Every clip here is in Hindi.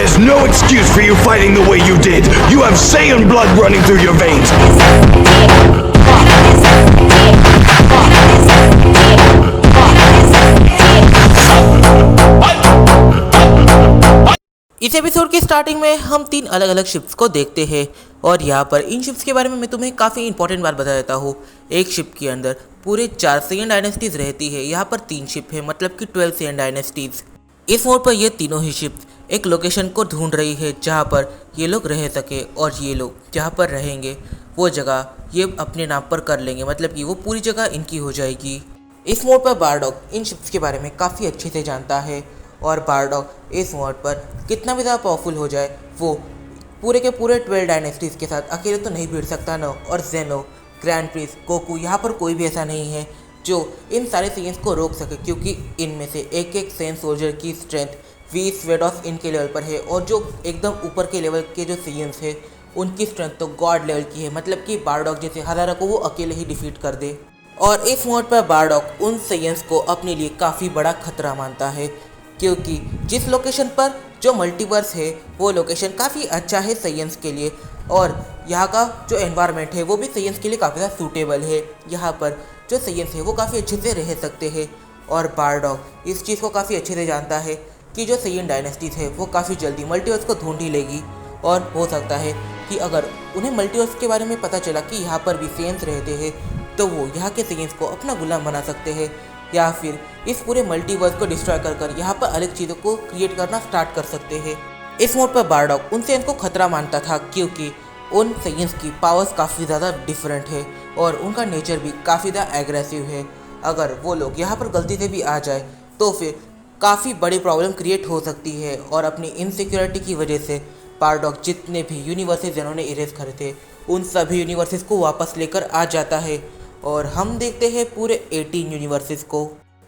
There's no excuse for you fighting the way you did. You have Saiyan blood running through your veins. इस एपिसोड के स्टार्टिंग में हम 3 अलग अलग शिप्स को देखते हैं और यहाँ पर इन शिप्स के बारे में मैं तुम्हें काफ़ी इंपॉर्टेंट बात बता देता हूँ। एक शिप के अंदर पूरे 4 सेयन डायनेस्टीज रहती है। यहाँ पर 3 शिप है, मतलब कि 12 सेयन डायनेस्टीज। इस मोड पर ये तीनों ही शिप्स एक लोकेशन को ढूंढ रही है जहाँ पर ये लोग रह सके, और ये लोग जहाँ पर रहेंगे वो जगह ये अपने नाम पर कर लेंगे, मतलब कि वो पूरी जगह इनकी हो जाएगी। इस मोड पर बारडॉक इन शिप्स के बारे में काफ़ी अच्छे से जानता है, और बारडॉक इस मोड पर कितना भी ज़्यादा पावरफुल हो जाए वो पूरे के पूरे 12 डायनेस्टीज़ के साथ अकेले तो नहीं भिड़ सकता ना। और जेनो, ग्रैंड प्रिंस, गोकू, यहाँ पर कोई भी ऐसा नहीं है जो इन सारे सेयन्स को रोक सके, क्योंकि इनमें से एक एक सेयन सोल्जर की स्ट्रेंथ वी स्वेडॉस इनके लेवल पर है, और जो एकदम ऊपर के लेवल के जो सेयन्स है उनकी स्ट्रेंथ तो गॉड लेवल की है, मतलब कि बारडॉक जैसे हजारा को वो अकेले ही डिफीट कर दे। और इस मोड पर बारडॉक उन सेयन्स को अपने लिए काफ़ी बड़ा खतरा मानता है, क्योंकि जिस लोकेशन पर जो मल्टीवर्स है वो लोकेशन काफ़ी अच्छा है सेयन्स के लिए, और यहाँ का जो एनवायरनमेंट है वो भी सेयन्स के लिए काफ़ी ज़्यादा सूटेबल है। यहाँ पर जो सेयन्स है वो काफ़ी अच्छे से रह सकते हैं, और बारडॉक इस चीज़ को काफ़ी अच्छे से जानता है कि जो सेयन डायनेस्टीज है वो काफ़ी जल्दी मल्टीवर्स को ढूंढ ही लेगी, और हो सकता है कि अगर उन्हें मल्टीवर्स के बारे में पता चला कि यहाँ पर भी सेयन्स रहते हैं तो वो यहाँ के सेयन्स को अपना गुलाम बना सकते हैं, या फिर इस पूरे मल्टीवर्स को डिस्ट्रॉय कर यहाँ पर अलग चीज़ों को क्रिएट करना स्टार्ट कर सकते हैं। इस मोड पर बारडॉक उन सेयन्स को खतरा मानता था, क्योंकि उन सेयन्स की पावर्स काफ़ी ज़्यादा डिफरेंट है और उनका नेचर भी काफ़ी ज़्यादा एग्रेसिव है। अगर वो लोग यहाँ पर गलती से भी आ जाए तो फिर काफ़ी बड़ी प्रॉब्लम क्रिएट हो सकती है, और अपनी इनसिक्योरिटी की वजह से बारडॉक जितने भी यूनिवर्सेस जिन्होंने इरेज करे थे उन सभी यूनिवर्सेस को वापस लेकर आ जाता है, और हम देखते हैं पूरे 18 यूनिवर्सेस को।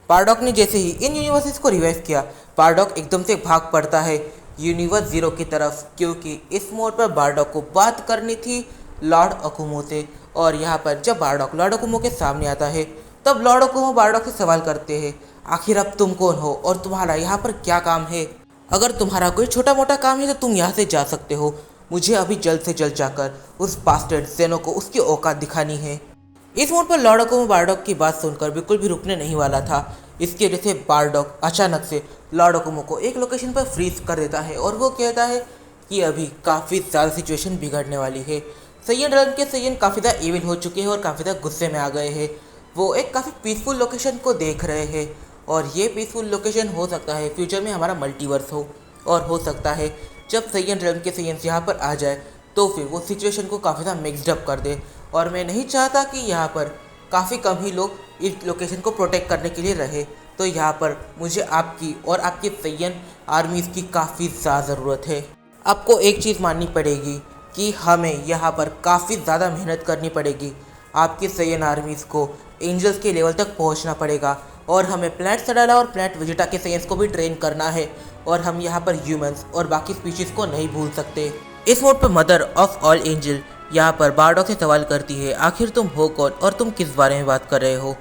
बारडॉक ने जैसे ही इन यूनिवर्सेस को रिवाइव किया, बारडॉक एकदम से भाग पड़ता है यूनिवर्स 0 की तरफ, क्योंकि इस मोड पर बारडॉक को बात करनी थी लॉर्ड अकुमो से। और यहाँ पर जब बारडॉक लॉर्ड अकुमो के सामने आता है तब लॉर्ड अकुमो बारडॉक से सवाल करते हैं, आखिर अब तुम कौन हो और तुम्हारा यहाँ पर क्या काम है? अगर तुम्हारा कोई छोटा मोटा काम है तो तुम यहाँ से जा सकते हो, मुझे अभी जल्द से जल्द जाकर उस बास्टर्ड जेनो को उसकी औकात दिखानी है। इस मोड पर लॉर्ड अकुमो बारडॉक की बात सुनकर बिल्कुल भी रुकने नहीं वाला था। इसकी वजह से बारडॉक अचानक से लॉर्ड अकुमो को एक लोकेशन पर फ्रीज कर देता है, और वो कहता है कि अभी काफ़ी ज़्यादा सिचुएशन बिगड़ने वाली है। सेयन रन के सेयन काफ़ी ज़्यादा इविल हो चुके हैं और काफ़ी ज़्यादा गुस्से में आ गए हैं। वो एक काफ़ी पीसफुल लोकेशन को देख रहे हैं, और ये पीसफुल लोकेशन हो सकता है फ्यूचर में हमारा मल्टीवर्स हो, और हो सकता है जब सेयन रन के सेयन्स यहाँ पर आ जाए तो फिर वो सिचुएशन को काफ़ी ज़्यादा मिक्सड अप कर दे। और मैं नहीं चाहता कि यहाँ पर काफ़ी कम ही लोग इस लोकेशन को प्रोटेक्ट करने के लिए रहे, तो यहाँ पर मुझे आपकी और आपके सेयन आर्मीज़ की काफ़ी ज़्यादा ज़रूरत है। आपको एक चीज़ माननी पड़ेगी कि हमें यहाँ पर काफ़ी ज़्यादा मेहनत करनी पड़ेगी। आपकी सेयन आर्मीज़ को एंजल्स के लेवल तक पहुँचना पड़ेगा, और हमें प्लैनेट सडाला और प्लैनेट वेजिटा के सेयन्स को भी ट्रेन करना है, और हम यहाँ पर ह्यूमंस और बाकी स्पीशीज़ को नहीं भूल सकते। इस मोड पर मदर ऑफ ऑल एंजल यहाँ पर बारडॉक से सवाल करती है, आखिर तुम हो कौन और तुम किस बारे में बात कर रहे हो?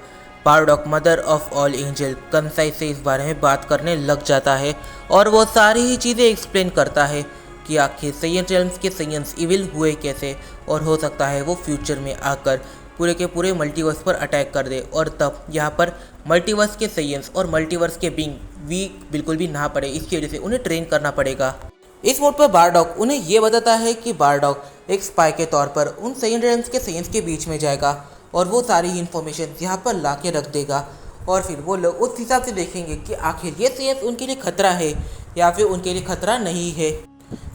Bardock mother of all angel Kansai से इस बारे में बात करने लग जाता है, और वो सारी ही चीज़ें एक्सप्लेन करता है कि आखिर सेयन रेल्म्स के सेयन्स इविल हुए कैसे, और हो सकता है वो फ्यूचर में आकर पूरे के पूरे मल्टीवर्स पर अटैक कर दे, और तब यहाँ पर मल्टीवर्स के सेयन्स और मल्टीवर्स के बीइंग वीक बिल्कुल भी ना पड़े, इसकी वजह से उन्हें ट्रेन करना पड़ेगा। इस मोड पर बारडॉक उन्हें ये बताता है कि बारडॉक एक स्पाई के तौर पर उन सेयन रेल्म्स के सेयन्स के बीच में जाएगा, और वो सारी इन्फॉर्मेशन यहाँ पर ला के रख देगा, और फिर वो लोग उस हिसाब से देखेंगे कि आखिर ये सेयन्स उनके लिए खतरा है या फिर उनके लिए खतरा नहीं है।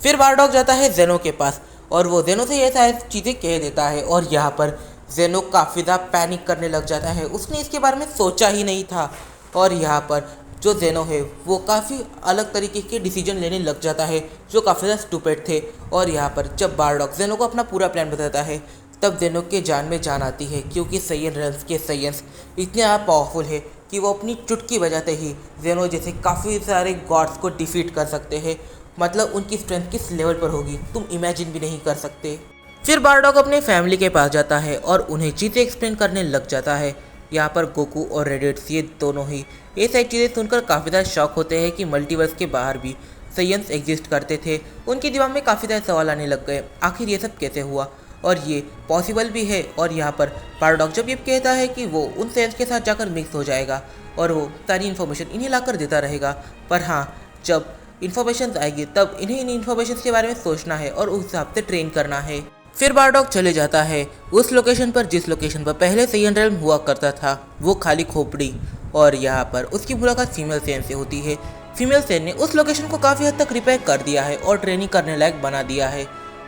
फिर बारडॉक जाता है जेनो के पास, और वो जेनो से ये सारी चीज़ें कह देता है, और यहाँ पर जेनो काफ़ी ज़्यादा पैनिक करने लग जाता है। उसने इसके बारे में सोचा ही नहीं था, और यहाँ पर जो जेनो है वो काफ़ी अलग तरीके के डिसीजन लेने लग जाता है जो काफ़ी ज़्यादा स्टूपिड थे। और यहाँ पर जब बारडॉक जेनो को अपना पूरा प्लान बताता है तब जेनो के जान में जान आती है, क्योंकि सेयन रेल्म्स के सेयन्स इतने ज़्यादा पावरफुल है कि वो अपनी चुटकी बजाते ही जेनो जैसे काफ़ी सारे गॉड्स को डिफीट कर सकते हैं। मतलब उनकी स्ट्रेंथ किस लेवल पर होगी तुम इमेजिन भी नहीं कर सकते। फिर बारडॉक अपने फैमिली के पास जाता है और उन्हें चीज़ें एक्सप्लेन करने लग जाता है। यहाँ पर गोकू और रेडिट्स ये दोनों ही ये सारी चीज़ें सुनकर काफ़ी ज़्यादा शॉक होते हैं कि मल्टीवर्स के बाहर भी सयंस एग्जिस्ट करते थे, उनके दिमाग में काफ़ी सारे सवाल आने लग गए, आखिर ये सब कैसे हुआ और ये पॉसिबल भी है। और यहाँ पर पैराडॉक्स जब ये कहता है कि वो उन सयंस के साथ जाकर मिक्स हो जाएगा और वो सारी इन्फॉर्मेशन इन्हें लाकर देता रहेगा, पर हाँ, जब इन्फॉर्मेशन आएगी तब इन्हें इन इन्फॉर्मेशन के बारे में सोचना है और उस हिसाब से ट्रेन करना है। फिर बारडॉग चले जाता है उस लोकेशन पर जिस लोकेशन पर पहले सयन रेल्म हुआ करता था, वो खाली खोपड़ी, और यहाँ पर उसकी मुलाकात फीमेल सयन से होती है। फीमेल सयन ने उस लोकेशन को काफ़ी हद तक रिपेयर कर दिया है और ट्रेनिंग करने लायक बना दिया है।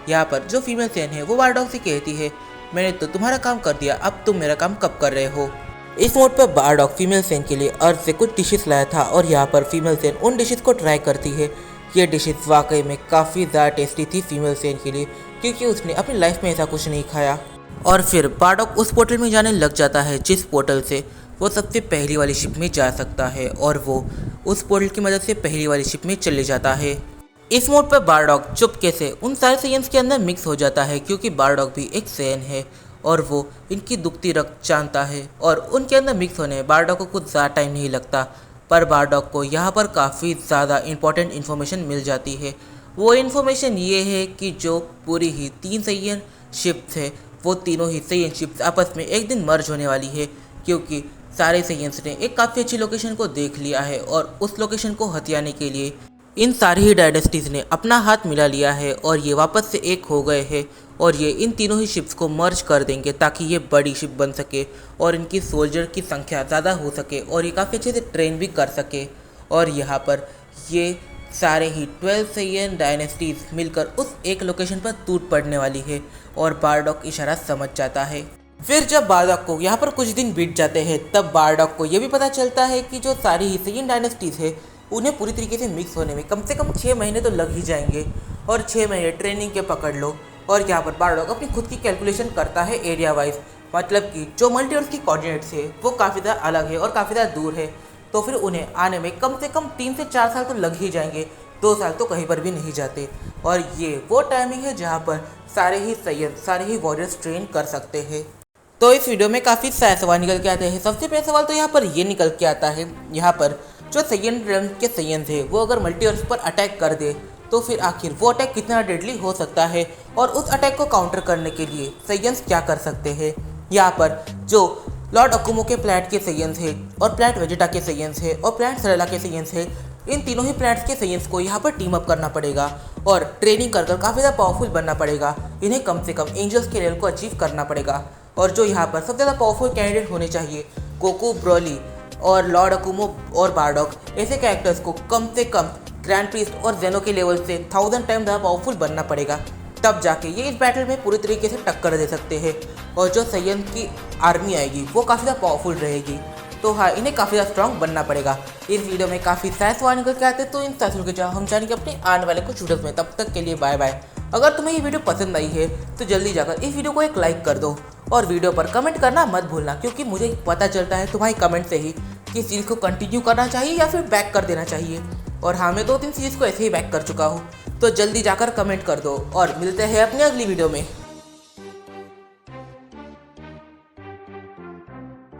यहाँ पर जो फीमेल सयन है वो बारडॉग से कहती है, मैंने तो तुम्हारा काम कर दिया, अब तुम मेरा काम कब कर रहे हो। इस मोड पर बारडॉग फीमेल सयन के लिए अर्थ से कुछ डिशेस लाया था और यहाँ पर फीमेल सयन उन डिशेस को ट्राई करती है। ये डिशेस वाकई में काफ़ी ज़्यादा टेस्टी थी फीमेल सयन के लिए, क्योंकि उसने अपनी लाइफ में ऐसा कुछ नहीं खाया। और फिर बारडॉग उस पोर्टल में जाने लग जाता है जिस पोर्टल से वो सबसे पहली वाली शिप में जा सकता है, और वो उस पोर्टल की मदद से पहली वाली शिप में चले जाता है। इस मोड पर बारडॉग चुपके से उन सारे सयंस के अंदर मिक्स हो जाता है, क्योंकि बारडॉग भी एक सयन है और वो इनकी दुखती रक्त जानता है, और उनके अंदर मिक्स होने बारडॉग को कुछ ज़्यादा टाइम नहीं लगता। पर बारडॉग को यहाँ पर काफ़ी ज़्यादा इंपॉर्टेंट इन्फॉर्मेशन मिल जाती है। वो इन्फॉर्मेशन ये है कि जो पूरी ही 3 सयन शिप्स है, वो तीनों ही सयन शिप्स आपस में एक दिन मर्ज होने वाली है, क्योंकि सारे सयंस ने एक काफ़ी अच्छी लोकेशन को देख लिया है और उस लोकेशन को हथियाने के लिए इन सारी ही डायनेस्टीज़ ने अपना हाथ मिला लिया है और ये वापस से एक हो गए हैं, और ये इन तीनों ही शिप्स को मर्ज कर देंगे ताकि ये बड़ी शिप बन सके और इनकी सोल्जर की संख्या ज़्यादा हो सके और ये काफ़ी अच्छे से ट्रेन भी कर सके। और यहाँ पर ये सारे ही 12 सयन डायनेस्टीज़ मिलकर उस एक लोकेशन पर टूट पड़ने वाली है, और बारडॉग इशारा समझ जाता है। फिर जब बारडॉग को यहाँ पर कुछ दिन बीत जाते हैं, तब बारडॉग को ये भी पता चलता है कि जो सारी ही सयन डायनेस्टीज़ है उन्हें पूरी तरीके से मिक्स होने में कम से कम 6 महीने तो लग ही जाएंगे, और 6 महीने ट्रेनिंग के पकड़ लो। और यहाँ पर बारडॉग अपनी खुद की कैलकुलेशन करता है एरिया वाइज, मतलब कि जो मल्टीवर्स की कोऑर्डिनेट्स है वो काफ़ी ज़्यादा अलग है और काफ़ी ज़्यादा दूर है, तो फिर उन्हें आने में कम से कम 3 से 4 साल तो लग ही जाएंगे, 2 साल तो कहीं पर भी नहीं जाते। और ये वो टाइमिंग है जहाँ पर सारे ही सयन, सारे ही वॉरियर्स ट्रेन कर सकते हैं। तो इस वीडियो में काफ़ी सारे सवाल निकल के आते हैं। सबसे पहले सवाल तो यहाँ पर ये निकल के आता है, यहाँ पर जो सयन रेल्म के सयन थे वो अगर मल्टीवर्स पर अटैक कर दे तो फिर आखिर वो अटैक कितना डेडली हो सकता है, और उस अटैक को काउंटर करने के लिए सयंस क्या कर सकते हैं। यहाँ पर जो लॉर्ड अकुमो के प्लैनेट के सयंस है और प्लैनेट वेजिटा के सयंस है और प्लैनेट सरला के सयंस है, इन तीनों ही प्लैनेट्स के सयंस को यहाँ पर टीम अप करना पड़ेगा और ट्रेनिंग कर काफ़ी ज़्यादा पावरफुल बनना पड़ेगा। इन्हें कम से कम एंजल्स के लेवल को अचीव करना पड़ेगा, और जो यहाँ पर सबसे ज़्यादा पावरफुल कैंडिडेट होने चाहिए, गोकू, ब्रोली और लॉर्ड अकुमो और बारडॉग, ऐसे कैरेक्टर्स को कम से कम ग्रैंड प्रीस्ट और जेनो के लेवल से 1000 टाइम ज़्यादा पावरफुल बनना पड़ेगा, तब जाके ये इस बैटल में पूरी तरीके से टक्कर दे सकते हैं, और जो सयन की आर्मी आएगी वो काफ़ी ज़्यादा पावरफुल रहेगी। तो हाँ, इन्हें काफ़ी ज़्यादा स्ट्रॉन्ग बनना पड़ेगा। इस वीडियो में काफ़ी सारे सवाल निकल के आते हैं, तो इन सवालों के जवाब हम जानेंगे अपने आने वाले कुछ वीडियोस में। तब तक के लिए बाय बाय। अगर तुम्हें ये वीडियो पसंद आई है तो जल्दी जाकर इस वीडियो को एक लाइक कर दो, और वीडियो पर कमेंट करना मत भूलना, क्योंकि मुझे पता चलता है तुम्हारी कमेंट से ही कि सीरीज़ को कंटिन्यू करना चाहिए या फिर बैक कर देना चाहिए। और हाँ, मैं 2-3 सीरीज़ को ऐसे ही बैक कर चुका हूँ, तो जल्दी जाकर कमेंट कर दो, और मिलते हैं अपनी अगली वीडियो में।